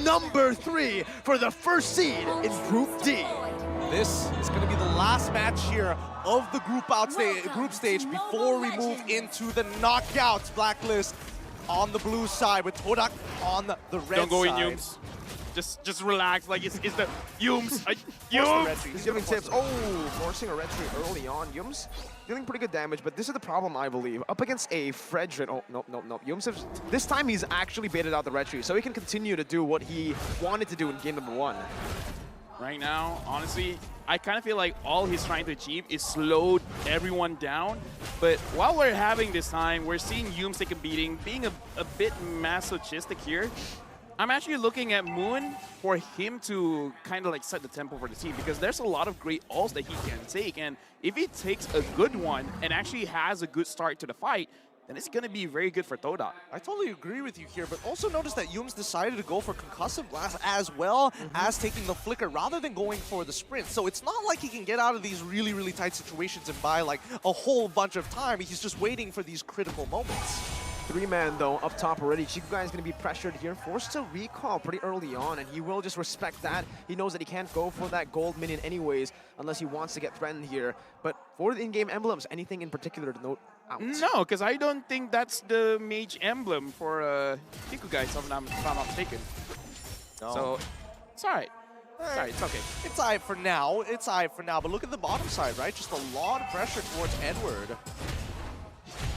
number 3 for the first seed in Group D. This is going to be the last match here of the group stage before we move into the knockouts. Blacklist on the blue side with Todak on the red side. Don't go in, Yums. Just relax. Like it's the Yums. Yums. He's giving tips. Oh, forcing a retry early on. Yums dealing pretty good damage, but this is the problem, I believe. Up against a Fredrin. Oh, nope. Yums, this time he's actually baited out the retry, so he can continue to do what he wanted to do in game number 1. Right now, honestly, I kind of feel like all he's trying to achieve is slow everyone down. But while we're having this time, we're seeing Yums take a beating, being a bit masochistic here. I'm actually looking at Moon for him to kind of like set the tempo for the team, because there's a lot of great ults that he can take. And if he takes a good one and actually has a good start to the fight, then it's going to be very good for Todak. I totally agree with you here, but also notice that Yums decided to go for Concussive Blast as well as taking the Flicker rather than going for the Sprint. So it's not like he can get out of these really, really tight situations and buy like a whole bunch of time. He's just waiting for these critical moments. 3-man though, up top already. Chiku is going to be pressured here, forced to recall pretty early on, and he will just respect that. He knows that he can't go for that gold minion anyways, unless he wants to get threatened here. But for the in-game emblems, anything in particular to note out? No, because I don't think that's the mage emblem for Chiku guys, if I'm not mistaken. No. So, it's alright. Sorry, it's okay. It's alright for now. It's alright for now. But look at the bottom side, right? Just a lot of pressure towards Edward.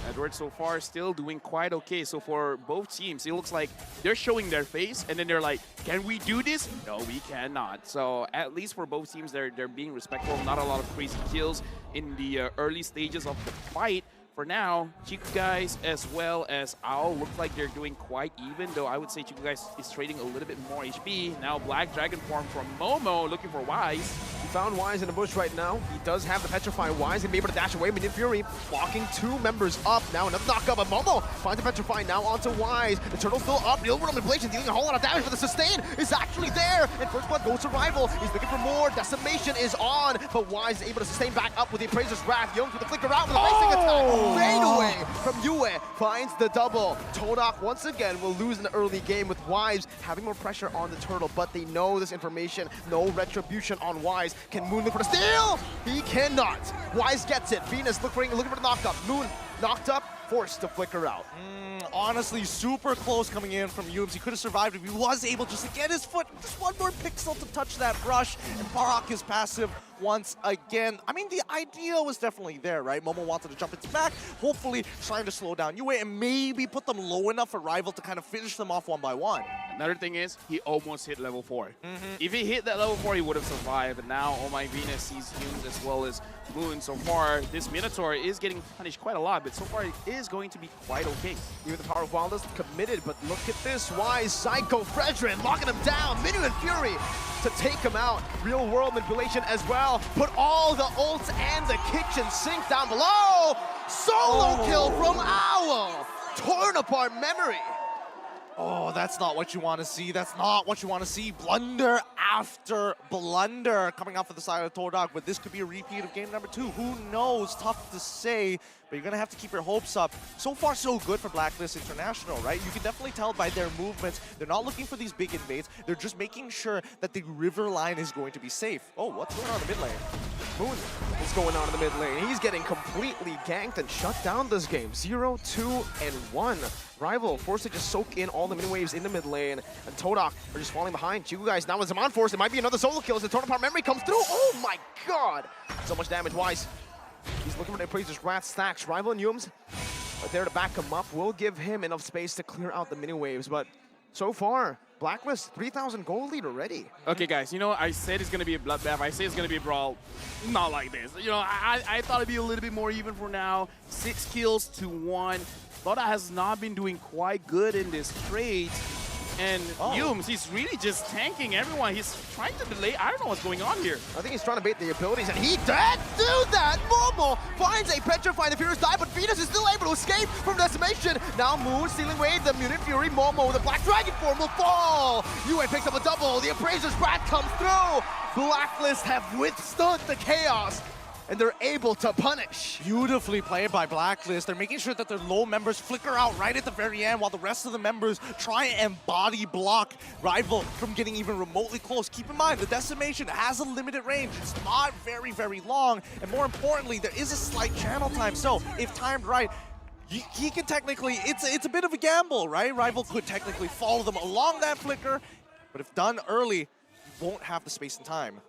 Edward so far still doing quite okay. So for both teams, it looks like they're showing their face and then they're like, can we do this? No, we cannot. So at least for both teams, they're being respectful. Not a lot of crazy kills in the early stages of the fight. For now, Chiku guys as well as Owl look like they're doing quite even, though I would say Chiku guys is trading a little bit more HP. Now Black Dragon form from Momo looking for Wise. He found Wise in the bush right now. He does have the Petrify. Wise gonna be able to dash away. Minion Fury blocking 2 members up. Now another knockup, but Momo finds the Petrify now onto Wise. The Turtle's still up. Real world manipulation dealing a whole lot of damage, but the sustain is actually there. And First Blood goes to Rival. He's looking for more. Decimation is on, but Wise is able to sustain back up with the Appraiser's Wrath. Young with the flicker out with a racing attack. Fade away from Yue, finds the double. Todak once again will lose in the early game with Wise having more pressure on the Turtle, but they know this information. No retribution on Wise. Can Moon look for the steal? He cannot. Wise gets it. Venus looking for the knockup. Moon knocked up, forced to flicker out. Honestly, super close coming in from Yums. He could have survived if he was able just to get his foot, just one more pixel to touch that brush, and Barak is passive once again. I mean, the idea was definitely there, right? Momo wanted to jump its back, hopefully trying to slow down Yue and maybe put them low enough for Rival to kind of finish them off one by one. Another thing is, he almost hit level 4. If he hit that level 4, he would have survived. And now, Oh My Venus sees Yums as well as Moon. So far, this Minotaur is getting punished quite a lot, but so far it is going to be quite okay. Even the power of Wildest committed, but look at this. Wise, Psycho, Fredrin locking him down. Minion and Fury to take him out. Real world manipulation as well. Put all the ults and the kitchen sink down below. Solo kill from Owl. Torn apart memory. Oh, that's not what you want to see. That's not what you want to see. Blunder after blunder coming out for the side of Todak, but this could be a repeat of game number 2. Who knows? Tough to say, but you're going to have to keep your hopes up. So far, so good for Blacklist International, right? You can definitely tell by their movements. They're not looking for these big invades. They're just making sure that the river line is going to be safe. Oh, what's going on in the mid lane? Moon is going on in the mid lane. He's getting completely ganked and shut down this game. 0, 2, and 1. Rival forced to just soak in all the mid waves in the mid lane, and Todak are just falling behind. Chiku guys now with Zaman Force. It might be another solo kill as the Torn Apart memory comes through. Oh my god! So much damage. Wise. He's looking for the Appraiser's Wrath stacks. Rival and Yums are there to back him up. Will give him enough space to clear out the mini waves, but so far, Blacklist 3,000 gold lead already. Okay, guys, you know, I said it's going to be a bloodbath. I say it's going to be a brawl. Not like this. You know, I thought it'd be a little bit more even for now. 6 kills to 1. Todak has not been doing quite good in this trade. And Yums, he's really just tanking everyone. He's trying to delay. I don't know what's going on here. I think he's trying to bait the abilities, and he did do that! Momo finds a Petrify, the Furious die, but Venus is still able to escape from Decimation. Now Moon stealing away the Mutant Fury. Momo, the Black Dragon form will fall. Yue picks up a double. The Appraiser's Wrath comes through. Blacklist have withstood the chaos. and they're able to punish. Beautifully played by Blacklist. They're making sure that their low members flicker out right at the very end while the rest of the members try and body block Rival from getting even remotely close. Keep in mind, the decimation has a limited range. It's not very, very long. And more importantly, there is a slight channel time. So if timed right, he can technically, it's a bit of a gamble, right? Rival could technically follow them along that flicker, but if done early, you won't have the space and time.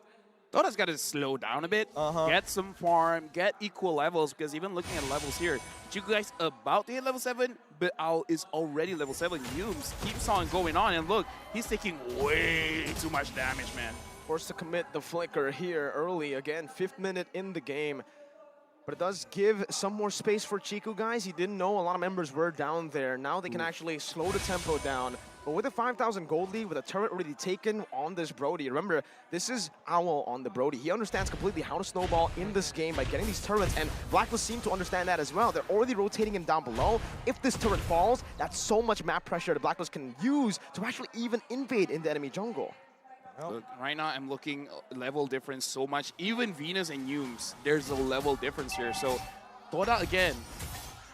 Todak's got to slow down a bit, get some farm, get equal levels, because even looking at levels here, you guys about to hit level 7, but Owl is already level 7. Yums keeps on going on, and look, he's taking way too much damage, man. Forced to commit the flicker here early. Again, 5th minute in the game. But it does give some more space for Chiku, guys. He didn't know a lot of members were down there. Now they can actually slow the tempo down. But with a 5,000 gold lead, with a turret already taken on this Brody, remember, this is Owl on the Brody. He understands completely how to snowball in this game by getting these turrets, and Blacklist seem to understand that as well. They're already rotating him down below. If this turret falls, that's so much map pressure that Blacklist can use to actually even invade in the enemy jungle. Look, right now I'm looking level difference so much. Even Venus and Yums, there's a level difference here. So Todak again,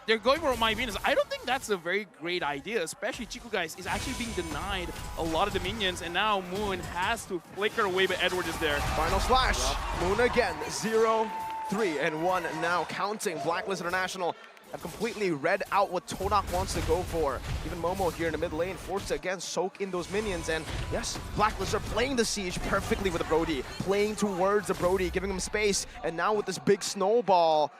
they're going for my Venus. I don't think that's a very great idea, especially Chiku, guys, is actually being denied a lot of the minions, and now Moon has to flicker away, but Edward is there. Final slash. Moon again, 0, 3, and 1 now counting. Blacklist International have completely read out what Todak wants to go for. Even Momo here in the mid lane forced to again soak in those minions, and yes, Blacklist are playing the siege perfectly with the Brody, playing towards the Brody, giving him space, and now with this big snowball,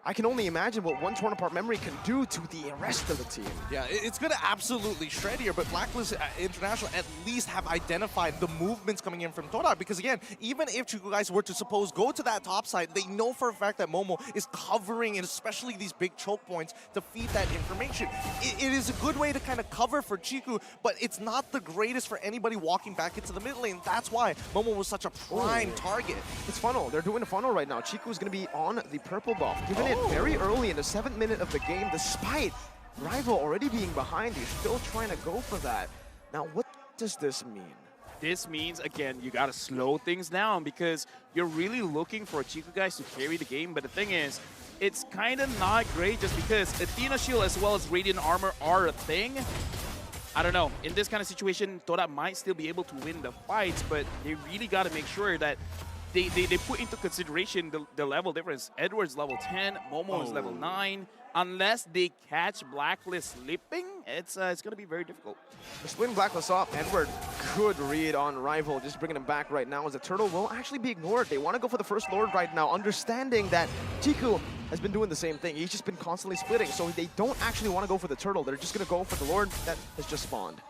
I can only imagine what one torn apart memory can do to the rest of the team. Yeah, it's going to absolutely shred here, but Blacklist International at least have identified the movements coming in from Todak, because again, even if Chiku guys were to suppose go to that top side, they know for a fact that Momo is covering, and especially these big choke points, to feed that information. It is a good way to kind of cover for Chiku, but it's not the greatest for anybody walking back into the mid lane. That's why Momo was such a prime target. It's funnel. They're doing a funnel right now. Chiku is going to be on the purple buff, given it very early in the 7th minute of the game, despite Rival already being behind you, still trying to go for that. Now, what does this mean? This means, again, you got to slow things down, because you're really looking for Chiku guys to carry the game. But the thing is, it's kind of not great just because Athena Shield as well as Radiant Armor are a thing. I don't know. In this kind of situation, Todak might still be able to win the fights, but they really got to make sure that they put into consideration the level difference. Edward's level 10, Momo is level 9. Unless they catch Blacklist slipping, it's going to be very difficult. They're splitting Blacklist off. Edward, good read on Rival, just bringing him back right now as the turtle will actually be ignored. They want to go for the first Lord right now, understanding that Chiku has been doing the same thing. He's just been constantly splitting, so they don't actually want to go for the turtle. They're just going to go for the Lord that has just spawned.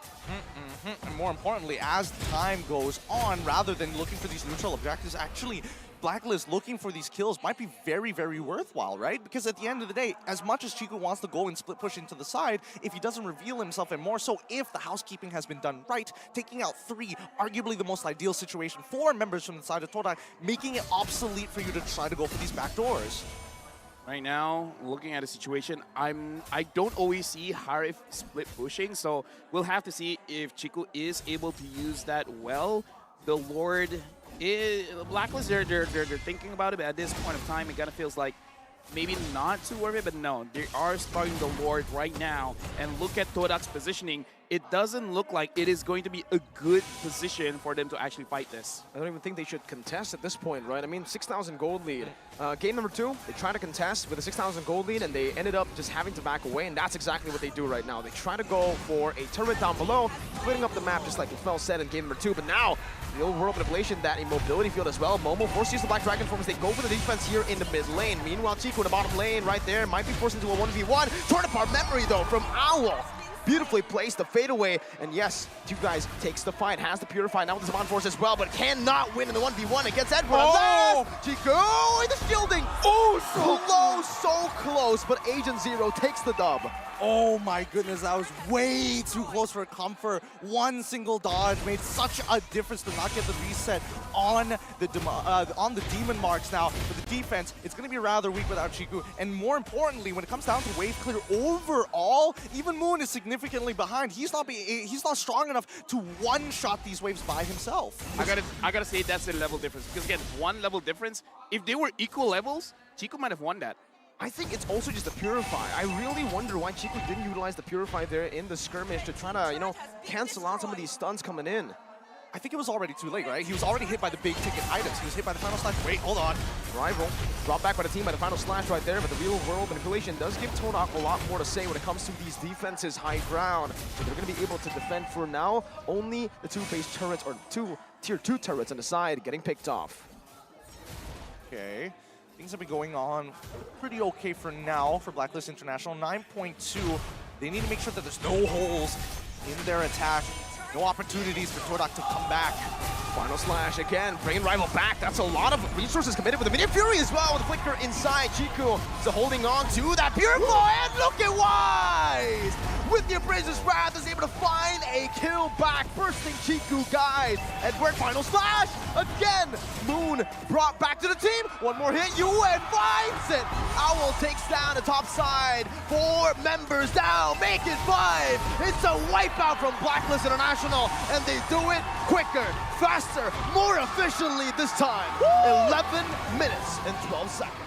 And more importantly, as time goes on, rather than looking for these neutral objectives, actually Blacklist looking for these kills might be very, very worthwhile, right? Because at the end of the day, as much as Chiku wants to go and split push into the side, if he doesn't reveal himself, and more so if the housekeeping has been done right, taking out 3, arguably the most ideal situation for members from the side of Todak, making it obsolete for you to try to go for these back doors. Right now, looking at the situation, I don't always see Harif split pushing, so we'll have to see if Chiku is able to use that well. The Lord is Blacklist. They're thinking about it, but at this point of time, it kind of feels like maybe not too worth it. But no, they are starting the Lord right now, and look at Todak's positioning. It doesn't look like it is going to be a good position for them to actually fight this. I don't even think they should contest at this point, right? I mean, 6,000 gold lead. Game number 2, they tried to contest with a 6,000 gold lead, and they ended up just having to back away, and that's exactly what they do right now. They try to go for a turret down below, splitting up the map just like Fel said in game number 2, but now the old world manipulation, that immobility field as well. Momo forced to use the Black Dragon form as they go for the defense here in the mid lane. Meanwhile, Chiku in the bottom lane right there might be forced into a 1v1. Torn apart memory though from Owl. Beautifully placed, the fadeaway, and yes, two guys takes the fight, has the Purify, now with the Zaman Force as well, but cannot win in the 1v1 against Edward. Oh! Chiku, the shielding! Oh, so close, but Agent Zero takes the dub. Oh my goodness, that was way too close for comfort. One single dodge made such a difference to not get the reset on the demon marks now. For the defense, it's going to be rather weak without Chiku. And more importantly, when it comes down to wave clear overall, even Moon is significant. significantly behind. He's not strong enough to one-shot these waves by himself. I gotta say that's a level difference. Because again, one level difference. If they were equal levels, Chico might have won that. I think it's also just the Purify. I really wonder why Chico didn't utilize the Purify there in the skirmish to try to, you know, cancel out some of these stuns coming in. I think it was already too late, right? He was already hit by the big ticket items. He was hit by the final slash. Wait, hold on. Rival brought back by the team by the final slash right there, but the real world manipulation does give Todak a lot more to say when it comes to these defenses high ground. So they're going to be able to defend for now. Only the two-phase turrets or two tier 2 turrets on the side getting picked off. Okay. Things have been going on pretty okay for now for Blacklist International. 9.2. They need to make sure that there's no holes in their attack. No opportunities for Todak to come back. Final slash again, bringing Rival back. That's a lot of resources committed with the Minion Fury as well. With the Flicker inside, Chico is holding on to that Purify, and look at Wise! With the Abraser's Wrath is able to find a kill back, bursting Chico guys. Edward, final slash, again! Moon brought back to the team. One more hit, UN finds it! Owl takes down the top side. 4 members down, make it 5. It's a wipeout from Blacklist International, and they do it quicker, faster, more efficiently this time. 11 minutes and 12 seconds.